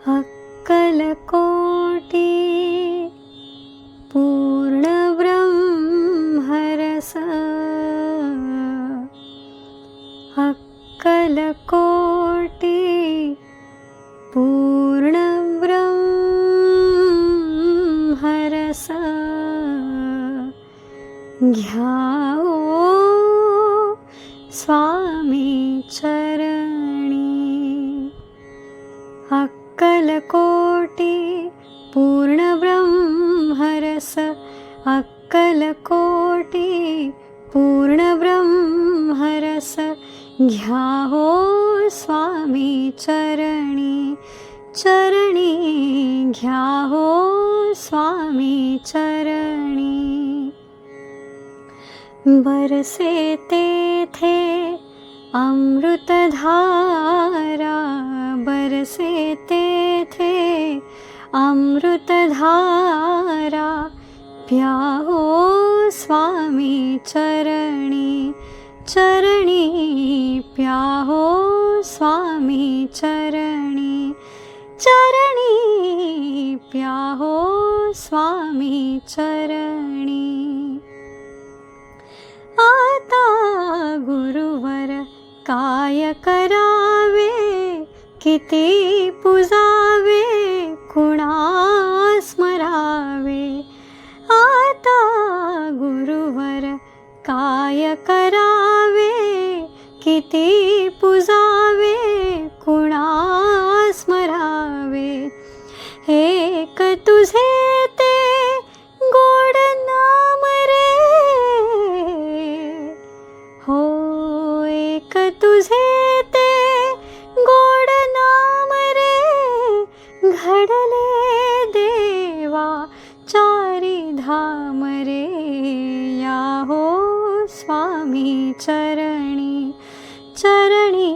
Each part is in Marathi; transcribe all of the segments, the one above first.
अक्कलकोटी पूर्ण ब्रह्मरस अक्कलकोटी पूर्ण ब्रह्मरस घ्याओ स्वामी चरणी अक्कलकोटी पूर्ण ब्रह्मरस अक्कलकोटी पूर्ण ब्रह्मरस घ्याओ स्वामी चरणी चरणी घ्याओ स्वामी चरणी बरसे तेथे अमृतधारा बरसे तेथे अमृतधारा प्याओ स्वामी चरणी चरणी प्याओ स्वामी चरणी चरणी प्याओ स्वामी चरणी आता गुरुवर काय करावे किती पुजावे कुणा स्मरावे आता गुरुवर काय करावे किती पुजावे कुणा स्मरावे एक तुझे ते गोड नाम रे हो एक तुझे ते गोड नाम रे घडले देवा चारी धाम रे या हो स्वामी चरणी चरणी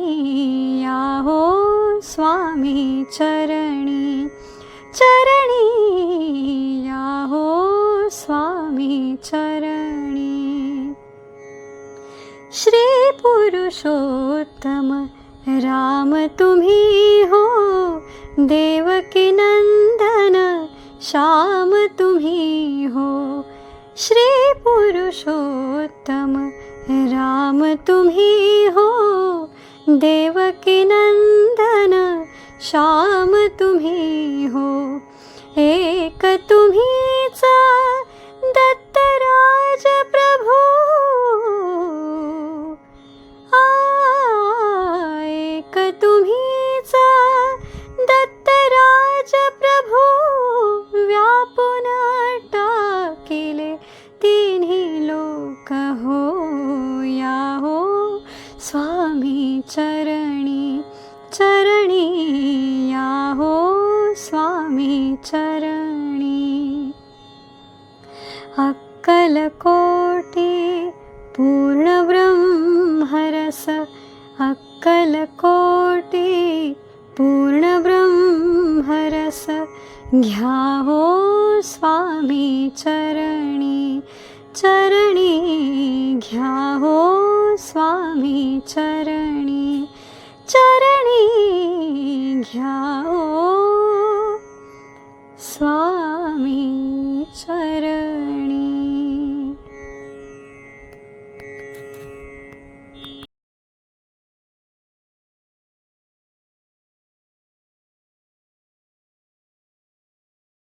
या हो स्वामी चरणी चरणी या हो स्वामी चरणी श्री पुरुषोत्तम राम तुम्ही हो देवकी नंदन श्याम तुम्ही हो श्री पुरुषोत्तम राम तुम्ही हो देवकी नंदन श्याम तुम्ही हो एक तुम्हीच दत्तराज प्रभू एक तुम्हीच दत्तराज प्रभू व्यापून टाकिले तिन्ही लोक हो या हो स्वामी चरणी चरणी या हो स्वामी चरणी अक्कलकोटी पूर्ण ब्रह्मरस अक्कलकोटी पूर्ण ब्रह्मरस घ्याओ स्वामी चरणी चरणी घ्याओ स्वामी चरणी चरणी घ्याओ